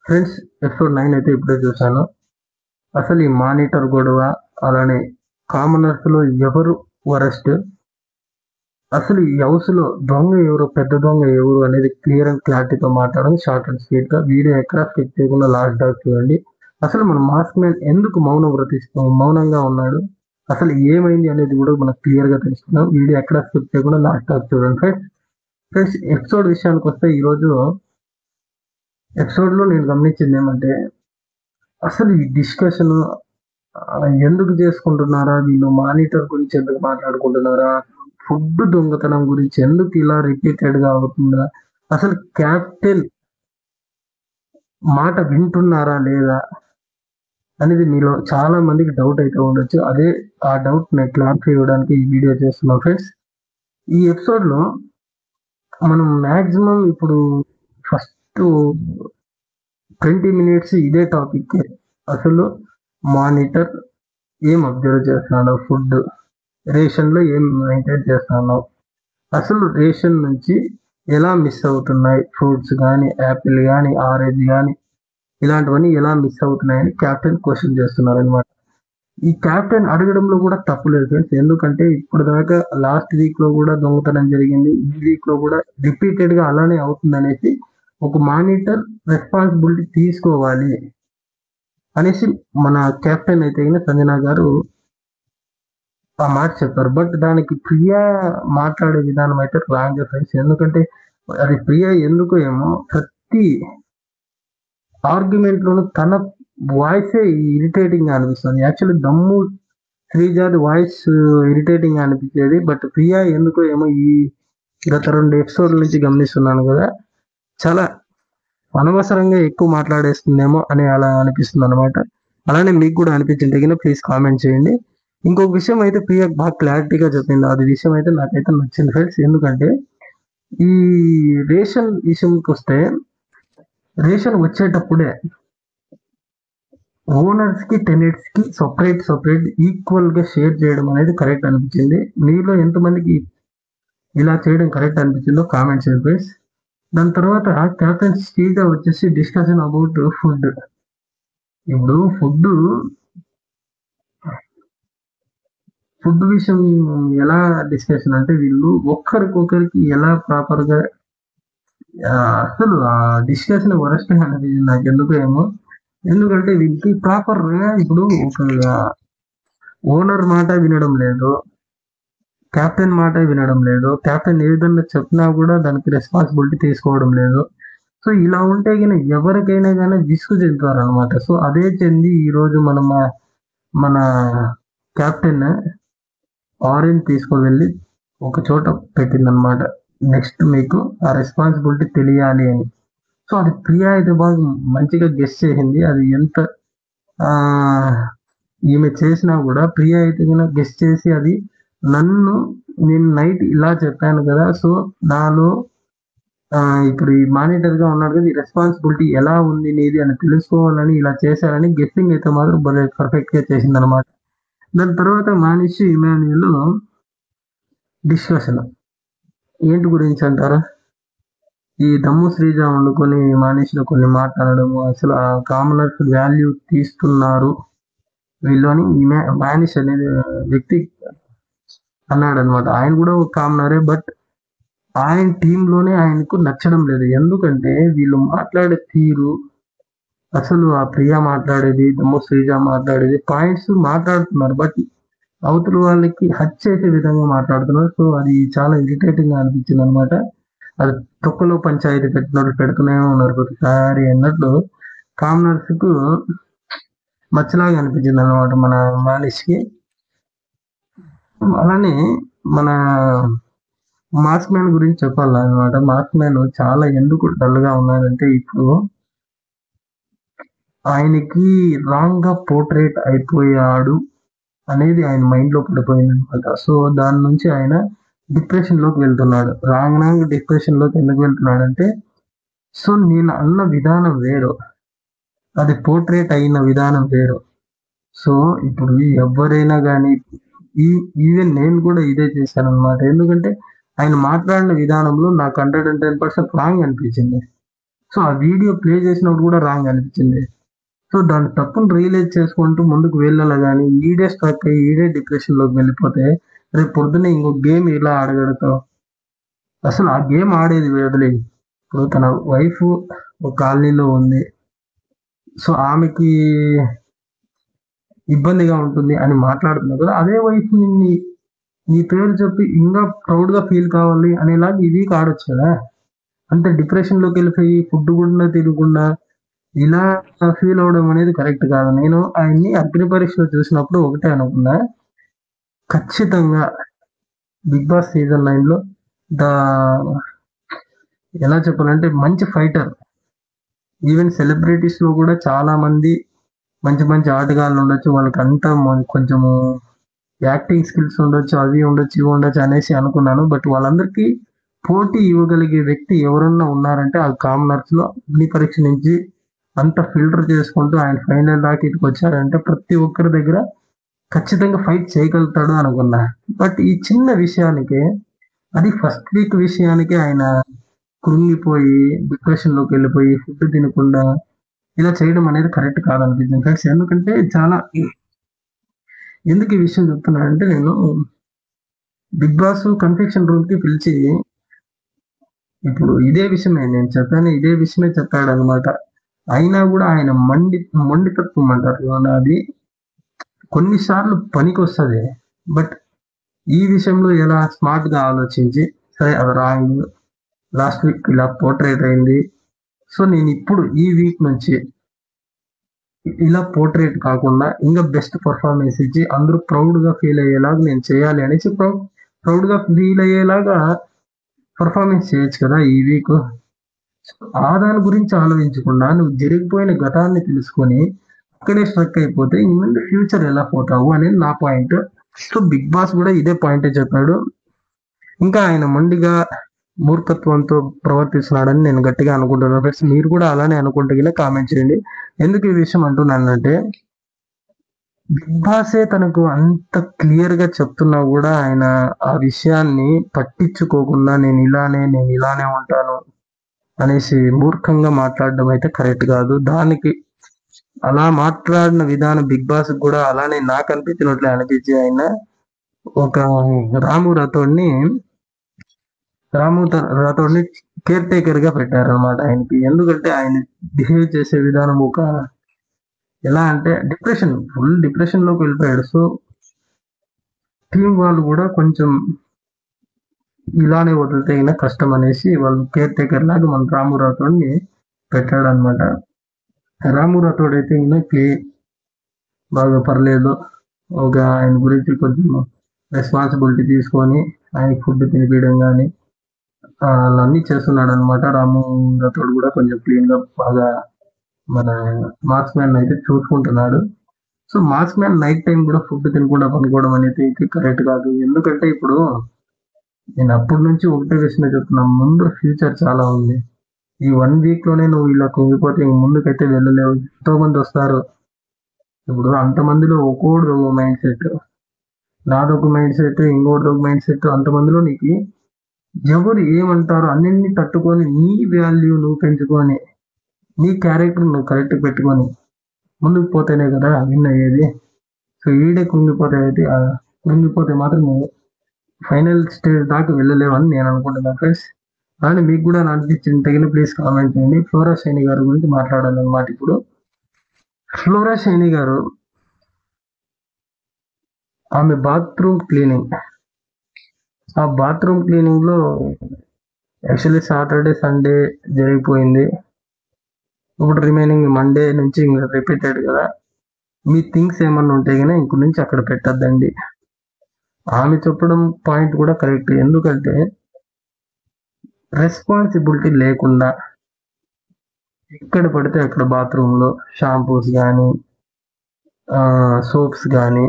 Friends, episode 9 అయితే ఇప్పుడే చూశాను. అసలు ఈ మానిటర్ గొడవ, అలానే కామనర్స్ లో ఎవరు వరస్ట్, అసలు ఈ హౌస్ లో దొంగ ఎవరు, పెద్ద దొంగ ఎవరు అనేది క్లియర్ అండ్ క్లారిటీతో మాట్లాడడం, షార్ట్ అండ్ స్వీట్ గా. వీడియో ఎక్కడ స్కిప్ చేయకుండా లాస్ట్ దాకా చూడండి. అసలు మన మాస్క్ మ్యాన్ ఎందుకు మౌనంగా ఉన్నాడు, అసలు ఏమైంది అనేది కూడా మనకు క్లియర్ గా తెలుస్తున్నాం. వీడియో ఎక్కడ స్కిప్ చేయకుండా లాస్ట్ దాకా చూడండి ఫ్రెండ్స్. ఫ్రెండ్స్, ఎపిసోడ్ విషయానికి వస్తే ఈ రోజు ఎపిసోడ్ లో నేను గమనించింది ఏమంటే, అసలు ఈ డిస్కషన్ ఎందుకు చేసుకుంటున్నారా, వీళ్ళు మానిటర్ గురించి ఎందుకు మాట్లాడుకుంటున్నారా, ఫుడ్ దొంగతనం గురించి ఎందుకు ఇలా రిపీటెడ్ గా అవుతుందా, అసలు క్యాప్టెన్ మాట వింటున్నారా లేదా అనేది మీలో చాలా మందికి డౌట్ అయితే ఉండొచ్చు. ఆ డౌట్ నేను క్లారిఫై ఇవ్వడానికి ఈ వీడియో చేస్తున్నాం ఫ్రెండ్స్. ఈ ఎపిసోడ్ లో మనం మాక్సిమం ఇప్పుడు ఫస్ట్ 20 minutes ఇదే టాపిక్. అసలు మానిటర్ ఏం అబ్జర్వ్ చేస్తున్నాడు, ఫుడ్ రేషన్ లో ఏం మెయింటైన్ చేస్తున్నావు, అసలు రేషన్ నుంచి ఎలా మిస్ అవుతున్నాయి ఫ్రూట్స్ కానీ, యాపిల్ కానీ, ఆరెంజ్ కానీ, ఇలాంటివన్నీ ఎలా మిస్ అవుతున్నాయని క్యాప్టెన్ క్వశ్చన్ చేస్తున్నారు అనమాట. ఈ క్యాప్టెన్ అడగడంలో కూడా తప్పు లేదు ఫ్రెండ్స్, ఎందుకంటే ఇప్పుడు దాకా లాస్ట్ వీక్ లో కూడా దొంగతనం జరిగింది, ఈ వీక్ లో కూడా రిపీటెడ్ గా అలానే అవుతుంది అనేసి ఒక మానిటర్ రెస్పాన్సిబిలిటీ తీసుకోవాలి అనేసి మన కెప్టెన్ అయితే సంజన గారు ఆ మాట చెప్పారు. బట్ దానికి ప్రియా మాట్లాడే విధానం అయితే రాంగ్ ఫ్రెండ్స్. ఎందుకంటే అది ప్రియా ఎందుకు ఏమో ప్రతి ఆర్గ్యుమెంట్ లోనూ తన వాయిసే ఇరిటేటింగ్ గా అనిపిస్తుంది. యాక్చువల్లీ దమ్ము శ్రీజాది వాయిస్ ఇరిటేటింగ్ గా అనిపించేది, బట్ ప్రియా ఎందుకో ఏమో ఈ గత 2 ఎపిసోడ్ల నుంచి గమనిస్తున్నాను కదా, చాలా అనవసరంగా ఎక్కువ మాట్లాడేస్తుందేమో అని అలా అనిపిస్తుంది అనమాట. అలానే మీకు కూడా అనిపించింది ప్లీజ్ కామెంట్ చేయండి. ఇంకొక విషయం అయితే ప్రియా బాగా క్లారిటీగా చెప్పింది, అది విషయం అయితే నాకైతే నచ్చింది ఫ్రెండ్స్. ఎందుకంటే ఈ రేషన్ విషయంకి వస్తే, రేషన్ వచ్చేటప్పుడే ఓనర్స్ కి టెనెంట్స్ కి సపరేట్ ఈక్వల్ గా షేర్ చేయడం అనేది కరెక్ట్ అనిపించింది. మీలో ఎంతమందికి ఇలా చేయడం కరెక్ట్ అనిపించిందో కామెంట్ చేయండి ఫ్రెండ్స్. దాని తర్వాత క్యాప్టెన్ శ్రీగా వచ్చేసి డిస్కషన్ అబౌట్ ఫుడ్. ఇప్పుడు ఫుడ్ విషయం ఎలా డిస్కషన్ అంటే, వీళ్ళు ఒక్కరికొకరికి ఎలా ప్రాపర్ గా అసలు ఆ డిస్కషన్ వరస్ట్ అనేది నాకు ఎందుకు ఏమో. ఎందుకంటే వీళ్ళకి ప్రాపర్ గా ఇప్పుడు ఒక ఓనర్ మాట వినడం లేదు, కెప్టెన్ మాట వినడం లేదు, కెప్టెన్ ఏదన్నా చెప్పినా కూడా దానికి రెస్పాన్సిబిలిటీ తీసుకోవడం లేదు. సో ఇలా ఉంటే కానీ ఎవరికైనా కానీ విసుగు చెందుతారు అనమాట. సో అదే చెంది ఈ రోజు మన కెప్టెన్ ఆరెంజ్ తీసుకొని వెళ్ళి ఒక చోట పెట్టిందనమాట. నెక్స్ట్ మీకు ఆ రెస్పాన్సిబిలిటీ తెలియాలి అని. సో అది ప్రియా అయితే బాగా మంచిగా గెస్ట్ చేసింది. అది ఎంత ఆ ఈమె చేసినా కూడా ప్రియా అయితే గెస్ట్ చేసి, అది నేను నైట్ ఇలా చెప్పాను కదా, సో నాలో ఇప్పుడు ఈ మానిటర్ గా ఉన్నాడు కదా, ఈ రెస్పాన్సిబిలిటీ ఎలా ఉంది నీది అని తెలుసుకోవాలని ఇలా చేశారని గెస్సింగ్ అయితే మాత్రం భలే పర్ఫెక్ట్ గా చేసింది అనమాట. దాని తర్వాత మానిషి ఇమాన్యుల్ డిస్కషన్ ఏంటి గురించి అంటారా, ఈ దమ్ము శ్రీజ వండుకొని మానిషిలో కొన్ని మాట్లాడము, అసలు ఆ కామనర్స్ వాల్యూ తీస్తున్నారు వీళ్ళు అని మానిష్ అనేది వ్యక్తి అన్నాడు అనమాట. ఆయన కూడా ఒక కామనరే, బట్ ఆయన టీంలోనే ఆయనకు నచ్చడం లేదు. ఎందుకంటే వీళ్ళు మాట్లాడే తీరు, అసలు ఆ ప్రియా మాట్లాడేది, దమ్ము శ్రీజ మాట్లాడేది, పాయింట్స్ మాట్లాడుతున్నారు, బట్ అవతల వాళ్ళకి హత్య చేసే విధంగా మాట్లాడుతున్నారు. సో అది చాలా ఇరిటేటింగ్ గా అనిపించింది అనమాట. అది తొక్కలో పంచాయతీ పెట్టినట్టు పెడుతూనే ఉన్నారు ప్రతిసారి అన్నట్లు కామనర్స్ కు మచ్చలాగా అనిపించింది అనమాట మన మానిష్కి. అలానే మన మాస్క్ మ్యాన్ గురించి చెప్పాలన్నమాట. మాస్క్ మ్యాన్ చాలా ఎందుకు డల్ గా ఉన్నాడంటే, ఇప్పుడు ఆయనకి రాంగ్ గా పోర్ట్రేట్ అయిపోయాడు అనేది ఆయన మైండ్ లో పడిపోయింది అనమాట. సో దాని నుంచి ఆయన డిప్రెషన్ లోకి వెళ్తున్నాడు. రాంగ్ డిప్రెషన్ లోకి ఎందుకు వెళ్తున్నాడు అంటే, సో నేను అన్న విధానం వేరు, అది పోర్ట్రేట్ అయిన విధానం వేరు. సో ఇప్పుడు ఎవరైనా కానీ, ఈవెన్ నేను కూడా ఇదే చేశాను అనమాట. ఎందుకంటే ఆయన మాట్లాడిన విధానంలో నాకు 110% రాంగ్ అనిపించింది. సో ఆ వీడియో ప్లే చేసినప్పుడు కూడా రాంగ్ అనిపించింది. సో దాని తప్పును రియలైజ్ చేసుకుంటూ ముందుకు వెళ్ళాలి గాని ఈడే స్ట్రక్ అయ్యి ఈడే డిప్రెషన్ లోకి వెళ్ళిపోతే రేపు పొద్దున్నే ఇంకో గేమ్ ఇలా ఆడగలుగుతావు. అసలు ఆ గేమ్ ఆడేది వదిలేయి. ఇప్పుడు తన వైఫ్ ఒక కాలనీలో ఉంది. సో ఆమెకి ఇబ్బందిగా ఉంటుంది అని మాట్లాడుతున్నారు కదా, అదే వైఫ్ నీ పేరు చెప్పి ఇంకా ప్రౌడ్ గా ఫీల్ కావాలి అనేలాగా ఈ వీక్ ఆడొచ్చు కదా. అంతే డిప్రెషన్ లోకి వెళ్ళిపోయి ఫుడ్ కూడా తినకుండా ఇలా ఫీల్ అవడం అనేది కరెక్ట్ కాదు. నేను ఆయన్ని అగ్ని పరీక్షలో చూసినప్పుడు ఒకటే అనుకున్నా, ఖచ్చితంగా బిగ్ బాస్ సీజన్ 9 లో ద ఎలా చెప్పాలంటే మంచి ఫైటర్. ఈవెన్ సెలబ్రిటీస్ లో కూడా చాలా మంది మంచి మంచి ఆటగాళ్ళు ఉండొచ్చు, వాళ్ళకి అంతా కొంచెము యాక్టింగ్ స్కిల్స్ ఉండొచ్చు, అవి ఉండొచ్చు ఇవి ఉండొచ్చు అనేసి అనుకున్నాను. బట్ వాళ్ళందరికీ పోటీ ఇవ్వగలిగే వ్యక్తి ఎవరన్నా ఉన్నారంటే ఆ కామనర్స్ లో అగ్ని పరీక్ష నుంచి అంత ఫిల్టర్ చేసుకుంటూ ఆయన ఫైనల్ దాకా ఇటుకు వచ్చారంటే ప్రతి ఒక్కరి దగ్గర ఖచ్చితంగా ఫైట్ చేయగలుగుతాడు అనుకున్నా. బట్ ఈ చిన్న విషయానికి, అది ఫస్ట్ వీక్ విషయానికి ఆయన కృంగిపోయి డిప్రెషన్ లోకి వెళ్ళిపోయి ఫుడ్ తినకుండా ఇలా చేయడం అనేది కరెక్ట్ కాదనిపించింది ఫ్రెండ్స్. ఎందుకంటే చాలా ఎందుకు ఈ విషయం చెప్తున్నానంటే, నేను బిగ్ బాస్ కన్ఫెక్షన్ రూమ్ కి పిలిచి ఇప్పుడు ఇదే విషయమే నేను చెప్పాను, ఇదే విషయమే చెప్పాడు అనమాట. అయినా కూడా ఆయన మొండితత్వం అంటారు చూడండి, అది కొన్నిసార్లు పనికి వస్తుంది. బట్ ఈ విషయంలో ఎలా స్మార్ట్ గా ఆలోచించి సరే అది రాంగ్, లాస్ట్ వీక్ ఇలా పోర్ట్రేట్ అయింది, సో నేను ఇప్పుడు ఈ వీక్ నుంచి ఇలా పోర్ట్రేట్ కాకుండా ఇంకా బెస్ట్ పర్ఫార్మెన్స్ ఇచ్చి అందరూ ప్రౌడ్ గా ఫీల్ అయ్యేలాగా నేను చేయాలి అనేసి ప్రౌడ్ గా ఫీల్ అయ్యేలాగా పర్ఫార్మెన్స్ చేయొచ్చు కదా ఈ వీక్. ఆ దాని గురించి ఆలోచించకుండా నువ్వు జరిగిపోయిన గతాన్ని తెలుసుకొని అక్కడే స్ట్రక్ అయిపోతే ముందు ఫ్యూచర్ ఎలా పోతావు అనేది నా పాయింట్. సో బిగ్ బాస్ కూడా ఇదే పాయింట్ చెప్పాడు. ఇంకా ఆయన మొండిగా మూర్ఖత్వంతో ప్రవర్తిస్తున్నాడని నేను గట్టిగా అనుకుంటున్నాను ఫ్రెండ్స్. మీరు కూడా అలానే అనుకుంటే కామెంట్ చేయండి. ఎందుకు ఈ విషయం అంటున్నానంటే, బిగ్ బాసే తనకు అంత క్లియర్ గా చెప్తున్నా కూడా ఆయన ఆ విషయాన్ని పట్టించుకోకుండా నేను ఇలానే ఉంటాను అనేసి మూర్ఖంగా మాట్లాడడం అయితే కరెక్ట్ కాదు. దానికి అలా మాట్లాడిన విధానం బిగ్ బాస్ కూడా అలానే నాకు అనిపించినట్లే అనిపించి ఆయన ఒక రాము రాథోడ్ని కేర్ టేకర్ గా పెట్టారు అనమాట ఆయనకి. ఎందుకంటే ఆయన బిహేవ్ చేసే విధానం ఒక ఎలా అంటే ఫుల్ డిప్రెషన్ లోకి వెళ్ళిపోయాడు. సో టీం వాళ్ళు కూడా కొంచెం ఇలానే వదిలితే అయినా కష్టం అనేసి వాళ్ళు కేర్ టేకర్ లాగా మన రాము రాథోడ్ని పెట్టాడు అనమాట. రాము రాథోడ్ అయితే ఈయనకి బాగా పర్లేదు, ఒక ఆయన గురించి కొంచెం రెస్పాన్సిబిలిటీ తీసుకొని ఆయన ఫుడ్ తినిపించడం కానీ అన్నీ చేస్తున్నాడు అనమాట. రాము రాథోడ్ కూడా కొంచెం క్లీన్ గా బాగా మన మార్క్స్ మ్యాన్ అయితే చూసుకుంటున్నాడు. So marks man night time కూడా ఫుడ్ తినకుండా పనుకోవడం అనేది కరెక్ట్ కాదు. ఎందుకంటే ఇప్పుడు నేను అప్పటి నుంచి ఒకటే విషయం చెప్తున్నా, ముందు ఫ్యూచర్ చాలా ఉంది. ఈ 1 వీక్ లోనే నువ్వు ఇలా కుంగిపోతే ముందుకైతే వెళ్ళలేవు. ఎంతో మంది వస్తారు. ఇప్పుడు అంతమందిలో ఒక్కోడు మైండ్ సెట్, నాదొక మైండ్ సెట్, ఇంకోటి ఒక మైండ్ సెట్, అంతమందిలో నీకు ఎవరు ఏమంటారో అన్నింటినీ తట్టుకొని నీ వాల్యూ నువ్వు పెంచుకొని నీ క్యారెక్టర్ నువ్వు కరెక్ట్ పెట్టుకొని ముందుకు పోతేనే కదా విన్ అయ్యేది. సో ఈడే కుంగిపోతే మాత్రం నువ్వు ఫైనల్ స్టేజ్ దాకా వెళ్ళలేవని నేను అనుకుంటున్నాను ఫ్రెండ్స్. కానీ మీకు కూడా నా అనిపించింది తగిన ప్లీజ్ కామెంట్ చేయండి. ఫ్లోరా షైని గారి గురించి మాట్లాడాలన్నమాట. ఇప్పుడు ఫ్లోరా షైని గారు ఆమె బాత్రూమ్ క్లీనింగ్, ఆ బాత్రూమ్ క్లీనింగ్ లో యాక్చువల్లీ సాటర్డే సండే జరిగిపోయింది. ఇప్పుడు రిమైనింగ్ మండే నుంచి ఇంకా రిపీటెడ్ కదా. మీ థింగ్స్ ఏమన్నా ఉంటే కానీ ఇంక నుంచి అక్కడ పెట్టద్దండి. ఆమె చెప్పడం పాయింట్ కూడా కరెక్ట్. ఎందుకంటే రెస్పాన్సిబిలిటీ లేకుండా ఎక్కడ పడితే అక్కడ బాత్రూమ్ లో షాంపూస్ కానీ సోప్స్ కానీ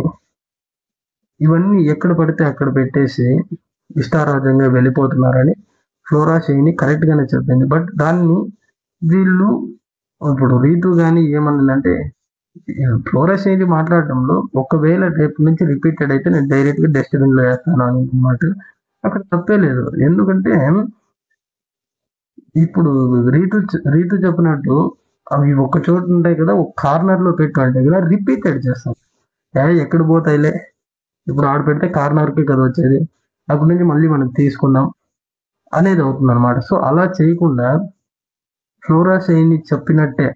ఇవన్నీ ఎక్కడ పడితే అక్కడ పెట్టేసి ఇష్టారాజ్యంగా వెళ్ళిపోతున్నారని ఫ్లోరా షైని కరెక్ట్ గానే చెప్పింది. బట్ దాన్ని వీళ్ళు ఇప్పుడు రీతు కానీ ఏమన్నదంటే, ఫ్లోరా షైని మాట్లాడటంలో ఒకవేళ రేపు నుంచి రిపీటెడ్ అయితే నేను డైరెక్ట్ గా డస్ట్బిన్ లో వేస్తాను అన్నమాట. అక్కడ తప్పే లేదు. ఎందుకంటే ఇప్పుడు రీతు రీతు చెప్పినట్టు అవి ఒక చోట ఉంటాయి కదా, ఒక కార్నర్ లో పెట్టు అంటే కదా రిపీటెడ్ చేస్తాం. ఎక్కడ పోతాయిలే, ఇప్పుడు ఆడ పెడితే కార్నర్ కి కదా వచ్చేది, అక్కడి నుంచి మళ్ళీ మనం తీసుకుందాం అనేది అవుతుంది అనమాట. సో అలా చేయకుండా ఫ్లోరా షైని చెప్పినట్టే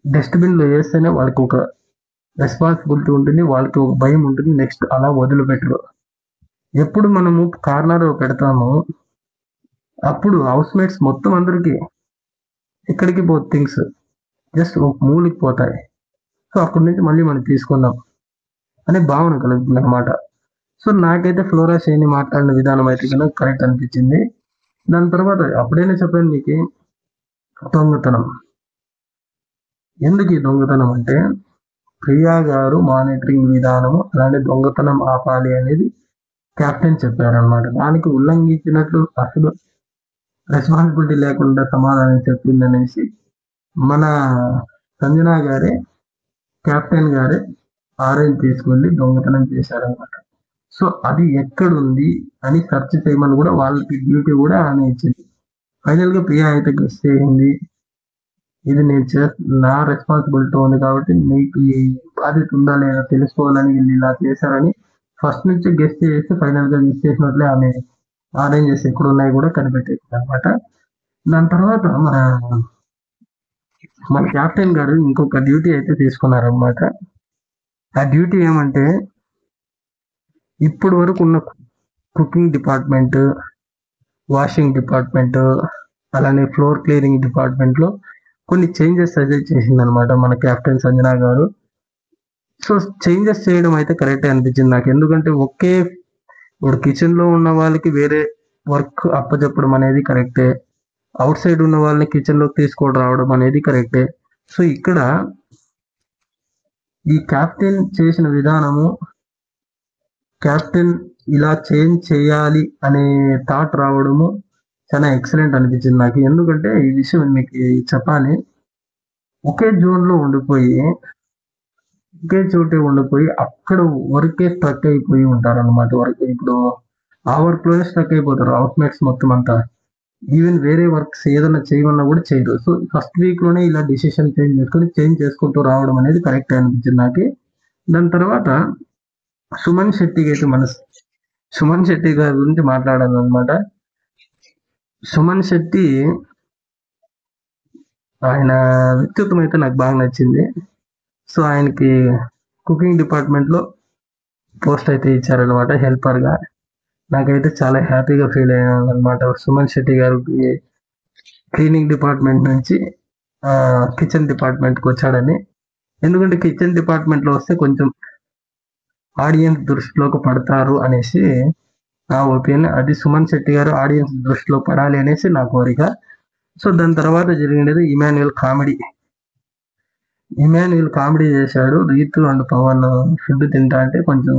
డస్ట్బిన్ లో వేస్తేనే వాళ్ళకి ఒక రెస్పాన్సిబిలిటీ ఉంటుంది, వాళ్ళకి ఒక భయం ఉంటుంది, నెక్స్ట్ అలా వదిలిపెట్టరు. ఎప్పుడు మనము కార్నర్ పెడతామో అప్పుడు హౌస్ మేట్స్ మొత్తం అందరికి ఎక్కడికి పో థింగ్స్ జస్ట్ ఒక మూలికి పోతాయి. సో అక్కడి నుంచి మళ్ళీ మనం తీసుకుందాం అనే భావన కలుగుతుంది అనమాట. సో నాకైతే ఫ్లోరా షైని మాట్లాడిన విధానం అయితే కనుక కరెక్ట్ అనిపించింది. దాని తర్వాత అప్పుడైనా చెప్పాను మీకు, దొంగతనం. ఎందుకు ఈ దొంగతనం అంటే ప్రియా గారు మానిటరింగ్ విధానము అలాంటి దొంగతనం ఆపాలి అనేది కెప్టెన్ చెప్పారనమాట. దానికి ఉల్లంఘించినట్లు అసలు రెస్పాన్సిబిలిటీ లేకుండా సమాధానం చెప్పిందనేసి మన సంజనా గారే, కెప్టెన్ గారే ఆరెంజ్ తీసుకుని దొంగతనం చేశారనమాట. సో అది ఎక్కడుంది అని సెర్చ్ చేయమని కూడా వాళ్ళకి డ్యూటీ కూడా ఆమె ఇచ్చింది. ఫైనల్ గా ప్రియా అయితే గెస్ట్ చేసింది, ఇది నేను నా రెస్పాన్సిబిలిటీ ఉంది కాబట్టి మీకు ఈ బాధ్యత ఉందా లేదా తెలుసుకోవాలని వీళ్ళు ఇలా చేశారని ఫస్ట్ నుంచి గెస్ట్ చేసి ఫైనల్ గా గెస్ట్ చేసినట్లే ఆమె ఆరెంజెస్ ఎక్కడ ఉన్నాయి కూడా కనిపెట్టేసింది అనమాట. దాని తర్వాత మన కెప్టెన్ గారు ఇంకొక డ్యూటీ అయితే తీసుకున్నారనమాట. ఆ డ్యూటీ ఏమంటే ఇప్పటి వరకు ఉన్న కుకింగ్ డిపార్ట్మెంట్, వాషింగ్ డిపార్ట్మెంట్, అలానే ఫ్లోర్ క్లీనింగ్ డిపార్ట్మెంట్ లో కొన్ని చేంజెస్ సజెస్ట్ చేసింది అనమాట మన కెప్టెన్ సంజనా గారు. సో చేంజెస్ చేయడం అయితే కరెక్టే అనిపించింది నాకు. ఎందుకంటే ఒకే ఇప్పుడు కిచెన్ లో ఉన్న వాళ్ళకి వేరే వర్క్ అప్పచెప్పడం అనేది కరెక్టే, అవుట్ సైడ్ ఉన్న వాళ్ళని కిచెన్ లోకి తీసుకోవడం రావడం అనేది కరెక్టే. సో ఇక్కడ ఈ కెప్టెన్ చేసిన విధానము, కెప్టెన్ ఇలా చేంజ్ చేయాలి అనే థాట్ రావడము చాలా ఎక్సలెంట్ అనిపించింది నాకు. ఎందుకంటే ఈ విషయం మీకు చెప్పాలి, ఒకే జోన్ లో ఉండిపోయి ఒకే చోటే ఉండిపోయి అక్కడ వర్కే స్ట్రక్ అయిపోయి ఉంటారు అనమాట. వర్క్ ఇప్పుడు ఆ వర్క్ లోనే స్ట్రక్ అయిపోతారు అవుట్ మేట్స్ మొత్తం అంతా. ఈవెన్ వేరే వర్క్స్ ఏదైనా చేయమన్నా కూడా చేయరు. సో ఫస్ట్ వీక్ లోనే ఇలా డిసిషన్ చేంజ్ చేసుకుంటూ రావడం అనేది కరెక్ట్ అనిపించింది నాకు. దాని తర్వాత సుమన్ శెట్టికి అయితే సుమన్ శెట్టి గారి గురించి మాట్లాడాలన్నమాట. సుమన్ శెట్టి ఆయన వ్యక్తిత్వం అయితే నాకు బాగా నచ్చింది. సో ఆయనకి కుకింగ్ డిపార్ట్మెంట్ లో పోస్ట్ అయితే ఇచ్చారనమాట, హెల్పర్ గా. నాకైతే చాలా హ్యాపీగా ఫీల్ అయ్యాను అనమాట. సుమన్ శెట్టి గారికి క్లీనింగ్ డిపార్ట్మెంట్ నుంచి కిచెన్ డిపార్ట్మెంట్ కి వచ్చాడని. ఎందుకంటే కిచెన్ డిపార్ట్మెంట్ లో వస్తే కొంచెం ఆడియన్స్ దృష్టిలోకి పడతారు అనేసి నా ఒపీనియన్. అది సుమన్ శెట్టి గారు ఆడియన్స్ దృష్టిలో పడాలి అనేసి నా కోరిక. సో దాని తర్వాత జరిగినది ఇమాన్యుయల్ కామెడీ చేశాడు. రీతు అండ్ పవన్ ఫుడ్ తింటా అంటే కొంచెం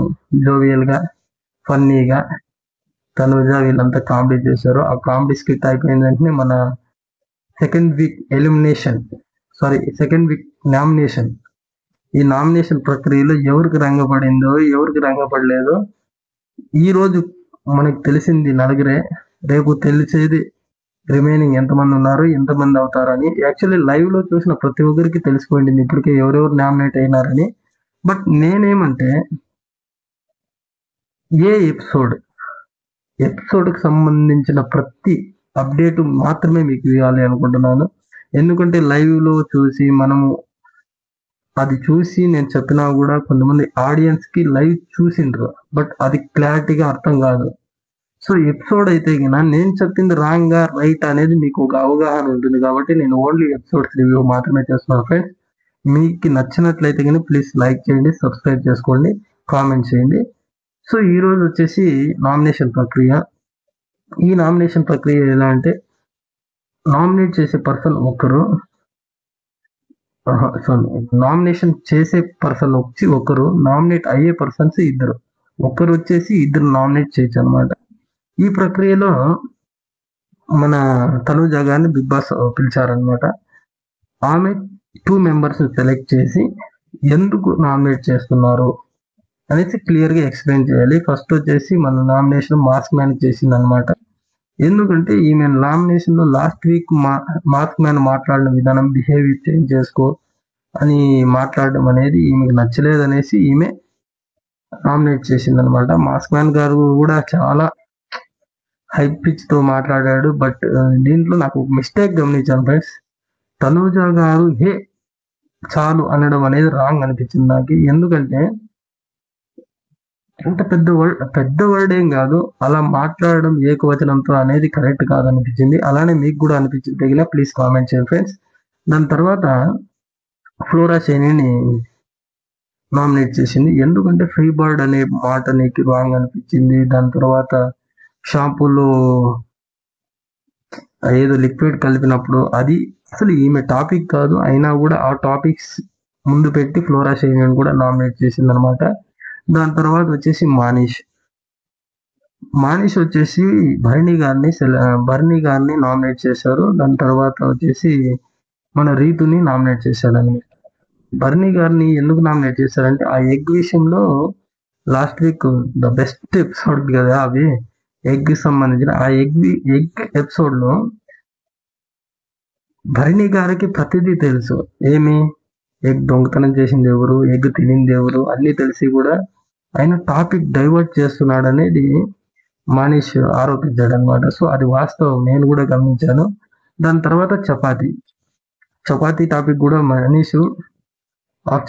జోవియల్ గా, ఫన్నీగా తనుజ వీళ్ళంతా కామెడీ చేశారు. ఆ కామెడీ స్కిట్ అయిపోయిన వెంటనే మన సెకండ్ వీక్ నామినేషన్, ఈ నామినేషన్ ప్రక్రియలో ఎవరికి రంగపడిందో ఎవరికి రంగపడలేదో ఈ రోజు మనకు తెలిసింది నలుగురే, రేపు తెలిసేది రిమైనింగ్ ఎంతమంది ఉన్నారు, ఎంతమంది అవుతారు అని. యాక్చువల్లీ లైవ్ లో చూసిన ప్రతి ఒక్కరికి తెలిసిపోయింది ఇప్పటికే ఎవరెవరు నామినేట్ అయినారని. బట్ నేనేమంటే ఏ ఎపిసోడ్ కి సంబంధించిన ప్రతి అప్డేట్ మాత్రమే మీకు ఇవ్వాలి అనుకుంటున్నాను. ఎందుకంటే లైవ్ లో చూసి మనము అది చూసి నేను చెప్పినా కూడా కొంతమంది ఆడియన్స్ కి లైవ్ చూసిండ్రు బట్ అది క్లారిటీగా అర్థం కాదు. సో ఎపిసోడ్ అయితే నేను చెప్పింది రాంగ్ గా రైట్ అనేది మీకు ఒక అవగాహన ఉంటుంది కాబట్టి నేను ఓన్లీ ఎపిసోడ్స్ రివ్యూ మాత్రమే చేస్తున్నాను ఫ్రెండ్స్. మీకు నచ్చినట్లయితే కానీ ప్లీజ్ లైక్ చేయండి, సబ్స్క్రైబ్ చేసుకోండి, కామెంట్ చేయండి. సో ఈ రోజు వచ్చేసి నామినేషన్ ప్రక్రియ. ఈ నామినేషన్ ప్రక్రియ ఎలా అంటే నామినేట్ చేసే పర్సన్ ఒకరు, నామినేషన్ చేసే పర్సన్ వచ్చి ఒకరు, నామినేట్ అయ్యే పర్సన్స్ ఇద్దరు. ఒకరు వచ్చేసి ఇద్దరు నామినేట్ చేయొచ్చు అనమాట. ఈ ప్రక్రియలో మన తనుజ గారిని బిగ్ బాస్ పిలిచారనమాట. ఆమె 2 మెంబర్స్ సెలెక్ట్ చేసి ఎందుకు నామినేట్ చేస్తున్నారు అనేసి క్లియర్ గా ఎక్స్ప్లెయిన్ చేయాలి. ఫస్ట్ వచ్చేసి మన నామినేషన్ మాస్క్ మ్యాన్ చేసింది అనమాట. ఎందుకంటే ఈమె నామినేషన్ లో లాస్ట్ వీక్ మాస్క్ మ్యాన్ మాట్లాడిన విధానం, బిహేవియర్ చేంజ్ చేసుకో అని మాట్లాడడం అనేది ఈమెకు నచ్చలేదు అనేసి ఈమె నామినేట్ చేసింది అనమాట. మాస్క్ మ్యాన్ గారు కూడా చాలా హై పిచ్ తో మాట్లాడాడు. బట్ దీంట్లో నాకు ఒక మిస్టేక్ గమనించాను ఫ్రెండ్స్. తనూజ గారు హే చాలు అనడం అనేది రాంగ్ అనిపించింది నాకు. ఎందుకంటే అంత పెద్ద వర్డ్ ఏం కాదు, అలా మాట్లాడడం ఏకవచనంతో అనేది కరెక్ట్ కాదు అనిపించింది. అలానే మీకు కూడా అనిపించింది తగిన ప్లీజ్ కామెంట్ చేయండి ఫ్రెండ్స్. దాని తర్వాత ఫ్లోరా షైనీని నామినేట్ చేసింది. ఎందుకంటే ఫ్రీ బర్డ్ అనే మాట నీకు రాంగ్ అనిపించింది. దాని తర్వాత షాంపూలో ఏదో లిక్విడ్ కలిపినప్పుడు అది అసలు ఈమె టాపిక్ కాదు, అయినా కూడా ఆ టాపిక్స్ ముందు పెట్టి ఫ్లోరా షైనీని కూడా నామినేట్ చేసింది అనమాట. దాని తర్వాత వచ్చేసి మానిష్ వచ్చేసి భరణి గారిని నామినేట్ చేశారు. దాని తర్వాత వచ్చేసి మన రీతుని నామినేట్ చేశాడని. భరణి గారిని ఎందుకు నామినేట్ చేశారంటే ఆ ఎగ్ విషయంలో last week the best episode కదా అవి, ఎగ్ సంబంధించిన ఆ ఎగ్ ఎపిసోడ్ లో భరణి గారికి ప్రతిదీ తెలుసు. ఏమి ఎగ్ దొంగతనం చేసింది ఎవరు, ఎగ్ తినింది ఎవరు అన్ని తెలిసి కూడా ఆయన టాపిక్ డైవర్ట్ చేస్తున్నాడు అనేది మనీష్ ఆరోపించాడు అనమాట. సో అది వాస్తవం, నేను కూడా గమనించాను. దాని తర్వాత చపాతీ టాపిక్ కూడా మనీష్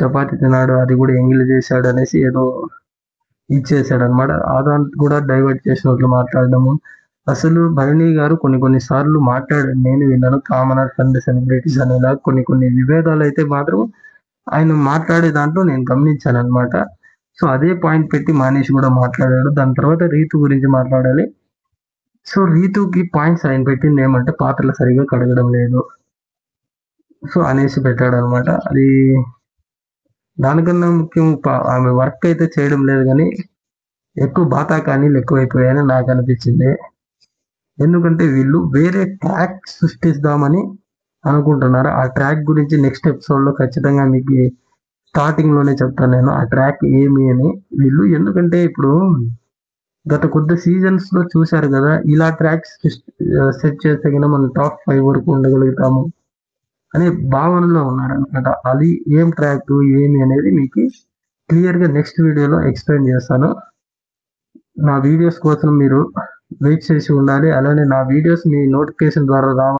చపాతీ తిన్నాడు, అది కూడా ఎంగిల్ చేశాడు అనేసి ఏదో ఇచ్చేసాడు అనమాట. అదంతా కూడా డైవర్ట్ చేసినట్లు మాట్లాడడము. అసలు భరణి గారు కొన్ని సార్లు మాట్లాడాడు, నేను విన్నాను, కామనర్స్ అండ్ సెలబ్రిటీస్ అనేలా కొన్ని విభేదాలు అయితే మాత్రం ఆయన మాట్లాడే దాంట్లో నేను గమనించాను అనమాట. సో అదే పాయింట్ పెట్టి మనీష్ కూడా మాట్లాడాడు. దాని తర్వాత రీతు గురించి మాట్లాడాలి. సో రీతుకి పాయింట్స్ ఆయన పెట్టింది ఏమంటే పాత్రలు సరిగా కడగడం లేదు సో అనేసి పెట్టాడు అనమాట. అది దానికన్నా ముఖ్యం ఆమె వర్క్ అయితే చేయడం లేదు, కానీ ఎక్కువ బాతాకానీలు ఎక్కువైపోయాయని నాకు అనిపించింది. ఎందుకంటే వీళ్ళు వేరే ట్రాక్ సృష్టిస్తామని అనుకుంటున్నారు. ఆ ట్రాక్ గురించి నెక్స్ట్ ఎపిసోడ్ లో ఖచ్చితంగా మీకు స్టార్టింగ్ లోనే చెప్తాను నేను ఆ ట్రాక్ ఏమి అని. వీళ్ళు ఎందుకంటే ఇప్పుడు గత కొద్ది సీజన్స్ లో చూశారు కదా, ఇలా ట్రాక్స్ సెట్ చేస్తే కన్నా మనం టాప్ 5 వరకు ఉండగలుగుతాము అనే భావనలో ఉన్నారనమాట. అది ఏం ట్రాక్ ఏమి అనేది మీకు క్లియర్ గా నెక్స్ట్ వీడియోలో ఎక్స్ప్లెయిన్ చేస్తాను. నా వీడియోస్ కోసం మీరు వెయిట్ చేసి ఉండాలి. అలానే నా వీడియోస్ మీ నోటిఫికేషన్ ద్వారా రావాలి.